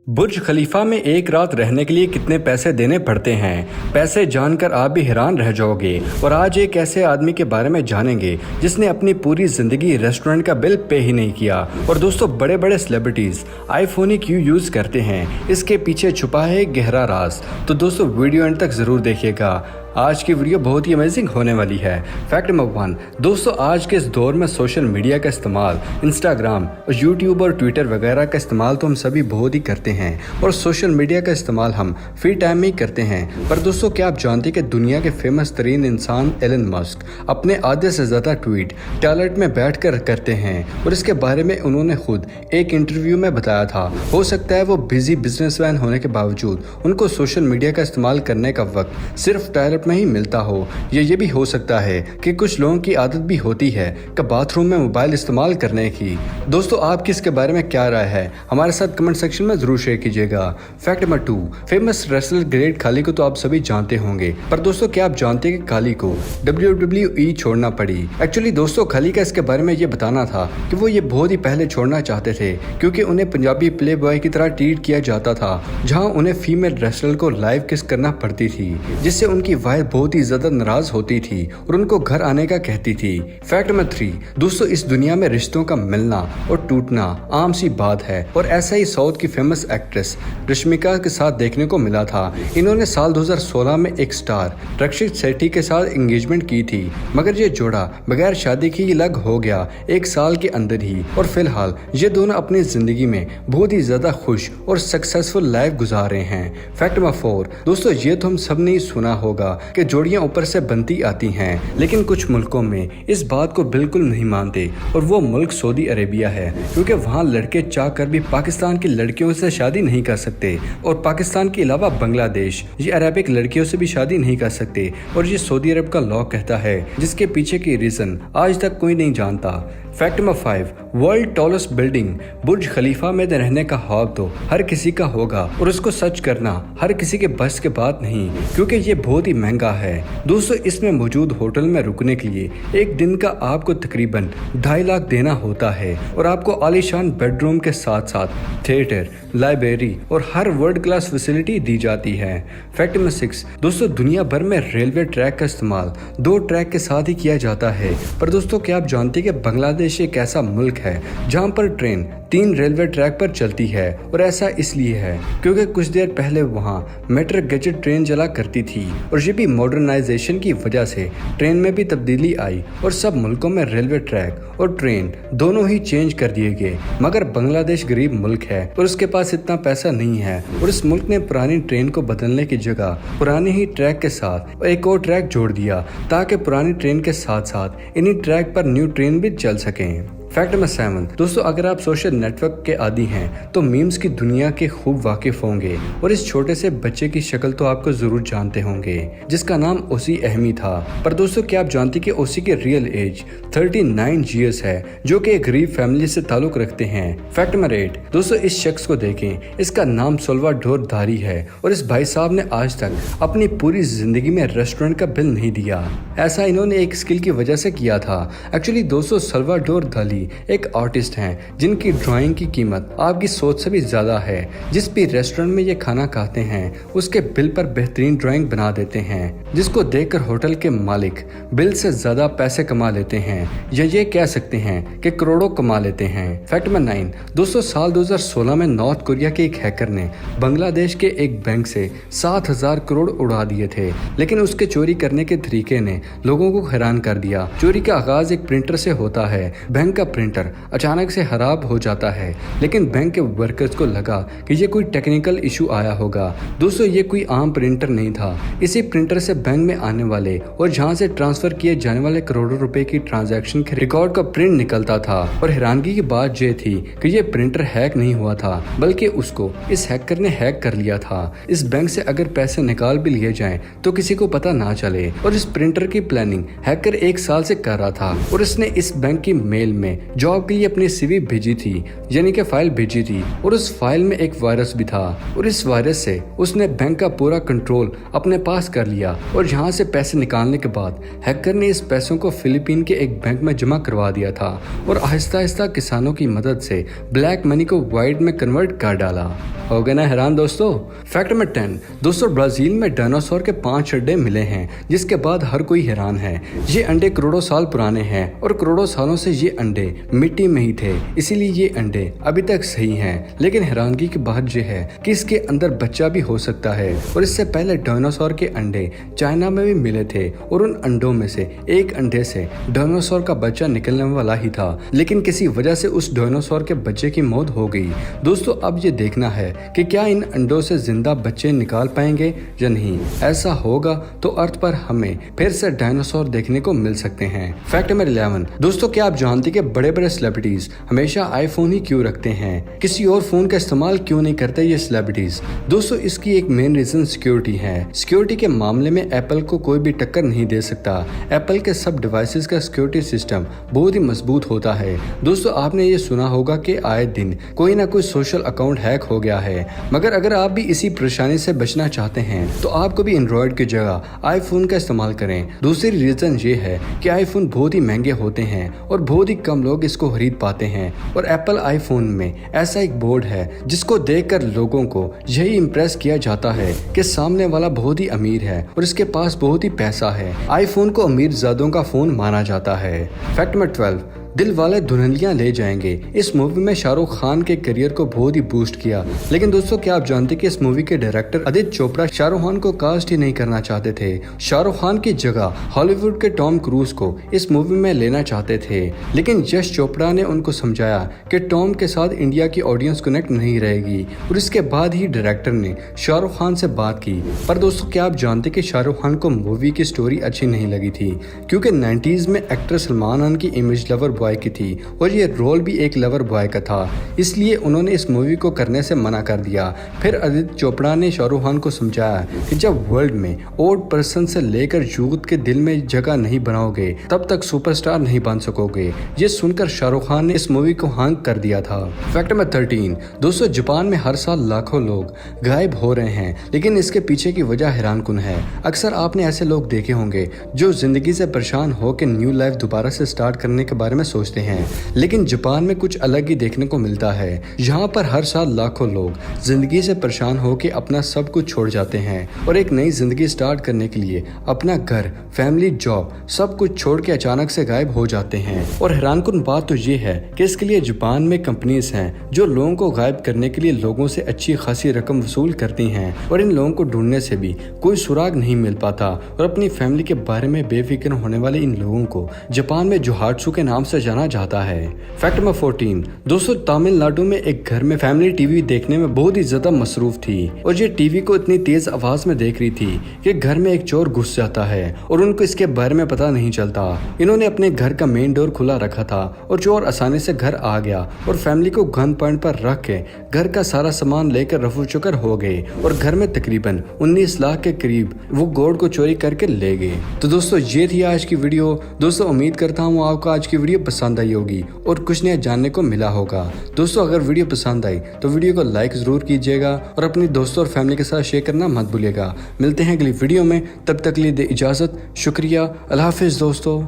बुर्ज Khalifa में एक रात रहने के लिए कितने पैसे देने पड़ते हैं, पैसे जानकर आप भी हैरान रह जाओगे। और आज एक ऐसे आदमी के बारे में जानेंगे जिसने अपनी पूरी जिंदगी रेस्टोरेंट का बिल पे ही नहीं किया। और दोस्तों, बड़े बड़े सेलिब्रिटीज आईफोन ही क्यों यूज करते हैं, इसके पीछे छुपा है एक गहरा राज। तो दोस्तों, वीडियो एंड तक जरूर देखिएगा। आज की वीडियो बहुत ही अमेजिंग होने वाली है। फैक्ट नंबर 1, दोस्तों, आज के इस दौर में सोशल मीडिया का इस्तेमाल, इंस्टाग्राम और यूट्यूब और ट्विटर वगैरह का इस्तेमाल तो हम सभी बहुत ही करते हैं और सोशल मीडिया का इस्तेमाल हम फ्री टाइम में ही करते हैं। पर दोस्तों, क्या आप जानते हैं कि दुनिया के फेमस तरीन इंसान एलन मस्क अपने आधे से ज़्यादा ट्वीट टॉयलेट में बैठ कर करते हैं। और इसके बारे में उन्होंने खुद एक इंटरव्यू में बताया था। हो सकता है वो बिजी बिजनेसमैन होने के बावजूद उनको सोशल मीडिया का इस्तेमाल करने का वक्त सिर्फ टॉयलेट में ही मिलता हो। ये भी हो सकता है कि कुछ लोगों की आदत भी होती है कि बाथरूम में मोबाइल इस्तेमाल करने की। दोस्तों, आपकी इसके बारे में क्या राय है, हमारे साथ कमेंट सेक्शन में जरूर शेयर कीजिएगा। Fact number 2, famous wrestler great खाली को तो आप सभी जानते होंगे। पर दोस्तों, क्या आप जानते हैं कि खाली को WWE छोड़ना पड़ी? एक्चुअली दोस्तों, खाली का इसके बारे में ये बताना था कि वो ये बहुत ही पहले छोड़ना चाहते थे, क्योंकि उन्हें पंजाबी प्ले बॉय की तरह ट्रीट किया जाता था, जहाँ उन्हें फीमेल रेसलर को लाइव किस करना पड़ती थी, जिससे उनकी वाइफ बहुत ही ज्यादा नाराज होती थी और उनको घर आने का कहती थी। फैक्ट नंबर 3, दोस्तों, इस दुनिया में रिश्तों का मिलना और टूटना आम सी बात है और ऐसा ही साउथ की फेमस एक्ट्रेस रश्मिका के साथ देखने को मिला था। इन्होंने साल 2016 में एक स्टार रक्षित सेठी के साथ एंगेजमेंट की थी, मगर ये जोड़ा बगैर शादी के ही अलग हो गया 1 साल के अंदर ही। और फिलहाल ये दोनों अपनी जिंदगी में बहुत ही ज्यादा खुश और सक्सेसफुल लाइफ गुजार रहे हैं। फैक्ट नंबर 4, दोस्तों, ये तो हम सब ने सुना होगा कि जोड़ियां ऊपर से बनती आती हैं, लेकिन कुछ मुल्कों में इस बात को बिल्कुल नहीं मानते और वो मुल्क सऊदी अरेबिया है, क्योंकि वहाँ लड़के चाह कर भी पाकिस्तान की लड़कियों से शादी नहीं कर सकते। और पाकिस्तान के अलावा बांग्लादेश ये अरेबिक लड़कियों से भी शादी नहीं कर सकते। और ये सऊदी अरब का लॉ कहता है, जिसके पीछे की रीजन आज तक कोई नहीं जानता। Fact number 5, world tallest building Burj Khalifa में रहने का ख्वाब तो हर किसी का होगा और उसको सच करना हर किसी के बस के बात नहीं, क्योंकि ये बहुत ही महंगा है। दोस्तों, इसमें मौजूद होटल में रुकने के लिए एक दिन का आपको तकरीबन 2.5 लाख देना होता है और आपको आलीशान बेडरूम के साथ साथ थिएटर, लाइब्रेरी और हर वर्ल्ड क्लास फैसिलिटी दी जाती है। फैक्ट नंबर 6, दोस्तों, दुनिया भर में रेलवे ट्रैक का इस्तेमाल 2 ट्रैक के साथ ही किया जाता है। पर दोस्तों, क्या आप जानते हैं कि बांग्लादेश एक ऐसा मुल्क है जहां पर ट्रेन 3 रेलवे ट्रैक पर चलती है? और ऐसा इसलिए है क्योंकि कुछ देर पहले वहां मेट्रो गैजेट ट्रेन चला करती थी और ये भी मॉडर्नाइजेशन की वजह से ट्रेन में भी तब्दीली आई और सब मुल्कों में रेलवे ट्रैक और ट्रेन दोनों ही चेंज कर दिए गए। मगर बांग्लादेश गरीब मुल्क है और उसके पास इतना पैसा नहीं है और इस मुल्क ने पुरानी ट्रेन को बदलने की जगह पुराने ही ट्रैक के साथ एक और ट्रैक जोड़ दिया, ताकि पुरानी ट्रेन के साथ साथ इन्हीं ट्रैक पर न्यू ट्रेन भी चल सके। फैक्ट नंबर 7, दोस्तों, अगर आप सोशल नेटवर्क के आदी हैं तो मीम्स की दुनिया के खूब वाकिफ होंगे और इस छोटे से बच्चे की शक्ल तो आपको जरूर जानते होंगे, जिसका नाम ओसी अहमी था। पर दोस्तों, क्या आप जानते कि ओसी की रियल एज 39 ईयर्स है, जो कि एक गरीब फैमिली से ताल्लुक रखते हैं। फैक्ट नंबर 8, दोस्तों, इस शख्स को देखें, इसका नाम सल्वाडोर दाली है और इस भाई साहब ने आज तक अपनी पूरी जिंदगी में रेस्टोरेंट का बिल नहीं दिया। ऐसा इन्होंने एक स्किल की वजह से किया था। एक्चुअली दोस्तों, सल्वाडोर दाली एक आर्टिस्ट हैं जिनकी ड्राइंग की कीमत आपकी सोच से भी ज्यादा है। जिस भी रेस्टोरेंट में ये खाना खाते हैं उसके बिल पर बेहतरीन ड्राइंग बना देते हैं, जिसको देखकर होटल के मालिक बिल से ज्यादा पैसे कमा लेते हैं, या ये कह सकते हैं कि करोड़ों कमा लेते हैं। फैक्ट नंबर 9, दोस्तों, साल 2016 में नॉर्थ कोरिया के एक हैकर ने बांग्लादेश के एक बैंक से 7,000 करोड़ उड़ा दिए थे, लेकिन उसके चोरी करने के तरीके ने लोगों को हैरान कर दिया। चोरी का आगाज एक प्रिंटर से होता है। बैंक का प्रिंटर अचानक से खराब हो जाता है, लेकिन बैंक के वर्कर्स को लगा कि ये कोई टेक्निकल इशू आया होगा। दोस्तों, ये कोई आम प्रिंटर नहीं था। इसी प्रिंटर से बैंक में आने वाले और जहां से ट्रांसफर किए जाने वाले करोड़ों रुपए की ट्रांजैक्शन के रिकॉर्ड का प्रिंट निकलता था। और हैरानगी की बात यह थी कि ये प्रिंटर हैक नहीं हुआ था, बल्कि उसको इस हैकर ने हैक कर लिया था। इस बैंक से अगर पैसे निकाल भी लिए जाएं तो किसी को पता ना चले। और इस प्रिंटर की प्लानिंग हैकर 1 साल से कर रहा था और इसने इस बैंक की मेल में जॉब के लिए अपनी सीवी भेजी थी, यानी कि फाइल भेजी थी, और उस फाइल में एक वायरस भी था और इस वायरस से उसने बैंक का पूरा कंट्रोल अपने पास कर लिया और यहाँ से पैसे निकालने के बाद हैकर ने इस पैसों को फिलीपीन के एक बैंक में जमा करवा दिया था और आहिस्ता आहिस्ता किसानों की मदद से ब्लैक मनी को व्हाइट में कन्वर्ट कर डाला। हो गए ना हैरान दोस्तों। फैक्ट नंबर 10 दोस्तों, ब्राजील में डायनासोर के 5 अंडे मिले हैं, जिसके बाद हर कोई हैरान है। ये अंडे करोड़ों साल पुराने हैं और करोड़ों सालों से ये अंडे मिट्टी में ही थे, इसीलिए ये अंडे अभी तक सही हैं। लेकिन हैरानगी की बात यह है कि इसके अंदर बच्चा भी हो सकता है और इससे पहले डायनासोर के अंडे चाइना में भी मिले थे और उन अंडों में से एक अंडे से डायनासोर का बच्चा निकलने वाला ही था, लेकिन किसी वजह से उस डायनासोर के बच्चे की मौत हो गई। दोस्तों अब ये देखना है कि क्या इन अंडों से जिंदा बच्चे निकाल पाएंगे या नहीं। ऐसा होगा तो अर्थ पर हमें फिर से डायनासोर देखने को मिल सकते हैं। फैक्ट नंबर 11 दोस्तों, क्या आप जानते हैं कि बड़े बड़े सेलिब्रिटीज हमेशा आईफोन ही क्यों रखते हैं, किसी और फोन का इस्तेमाल क्यों नहीं करते ये सेलिब्रिटीज। दोस्तों इसकी एक मेन रीजन सिक्योरिटी है। सिक्योरिटी के मामले में एप्पल को कोई भी टक्कर नहीं दे सकता। एप्पल के सब डिवाइसेस का सिक्योरिटी सिस्टम बहुत ही मजबूत होता है। दोस्तों आपने ये सुना होगा कि आए दिन कोई ना कोई सोशल अकाउंट हैक हो गया है, मगर अगर आप भी इसी परेशानी से बचना चाहते हैं तो आपको भी एंड्रॉइड की जगह आईफोन का इस्तेमाल करें। दूसरी रीजन ये है कि आईफोन बहुत ही महंगे होते हैं और बहुत ही कम लोग इसको खरीद पाते हैं, और एप्पल आईफोन में ऐसा एक बोर्ड है जिसको देखकर लोगों को यही इम्प्रेस किया जाता है कि सामने वाला बहुत ही अमीर है और इसके पास बहुत ही पैसा है। आईफोन को अमीर ज़ादों का फोन माना जाता है। फैक्ट नंबर 12 दिल वाले दुल्हनियां ले जाएंगे इस मूवी में शाहरुख खान के करियर को बहुत ही बूस्ट किया। लेकिन दोस्तों क्या आप जानते कि इस मूवी के डायरेक्टर आदित्य चोपड़ा शाहरुख खान को कास्ट ही नहीं करना चाहते थे। शाहरुख खान की जगह हॉलीवुड के टॉम क्रूज को इस मूवी में लेना चाहते थे, लेकिन यश चोपड़ा ने उनको समझाया कि टॉम के साथ इंडिया की ऑडियंस कनेक्ट नहीं रहेगी, और इसके बाद ही डायरेक्टर ने शाहरुख खान से बात की। पर दोस्तों क्या आप जानते कि शाहरुख खान को मूवी की स्टोरी अच्छी नहीं लगी थी, क्योंकि 90s में एक्टर सलमान खान की इमेज लवर बॉय की थी और ये रोल भी एक लवर बॉय का था, इसलिए उन्होंने इस मूवी को करने से मना कर दिया। फिर आदित्य चोपड़ा ने शाहरुख खान को समझाया कि जब वर्ल्ड में ओल्ड पर्सन से लेकर यूथ के दिल में जगह नहीं बनाओगे तब तक सुपरस्टार नहीं बन सकोगे। ये सुनकर शाहरुख खान ने इस मूवी को हाँ कर दिया था। फैक्ट नंबर 13 दोस्तों, जापान में हर साल लाखों लोग गायब हो रहे हैं, लेकिन इसके पीछे की वजह हैरानकुन है। अक्सर आपने ऐसे लोग देखे होंगे जो जिंदगी से परेशान होकर न्यू लाइफ दोबारा से स्टार्ट करने के बारे में सोचते हैं, लेकिन जापान में कुछ अलग ही देखने को मिलता है। यहाँ पर हर साल लाखों लोग जिंदगी से परेशान होकर अपना सब कुछ छोड़ जाते हैं और एक नई जिंदगी स्टार्ट करने के लिए अपना घर, फैमिली, जॉब सब कुछ छोड़ के अचानक से गायब हो जाते हैं। और हैरानकुन बात तो ये है कि इसके लिए जापान में कंपनीज हैं जो लोगों को गायब करने के लिए लोगों से अच्छी खासी रकम वसूल करती हैं, और इन लोगों को ढूंढने से भी कोई सुराग नहीं मिल पाता। और अपनी फैमिली के बारे में बेफिक्र होने वाले इन लोगों को जापान में जोहाट्सु के नाम से जाना जाता है। फैक्ट नंबर 14 दोस्तों, तमिलनाडु में एक घर में फैमिली टीवी देखने में बहुत ही ज्यादा मसरूफ थी और ये टीवी को इतनी तेज आवाज में देख रही थी कि घर में एक चोर घुस जाता है और उनको इसके बारे में पता नहीं चलता। इन्होंने अपने घर का मेन डोर खुला रखा था और चोर आसानी से घर आ गया और फैमिली को गन पॉइंट पर रख के घर का सारा सामान लेकर रफू चक्कर हो गए और घर में तकरीबन 19 लाख के करीब वो गोल्ड को चोरी करके ले गए। तो दोस्तों ये थी आज की वीडियो। दोस्तों उम्मीद करता हूँ आपको आज की वीडियो पसंद आई होगी और कुछ नया जानने को मिला होगा। दोस्तों अगर वीडियो पसंद आई तो वीडियो को लाइक जरूर कीजिएगा और अपने दोस्तों और फैमिली के साथ शेयर करना मत भूलिएगा। मिलते हैं अगली वीडियो में, तब तक के लिए दे इजाजत। शुक्रिया, अल्लाह हाफिज दोस्तों।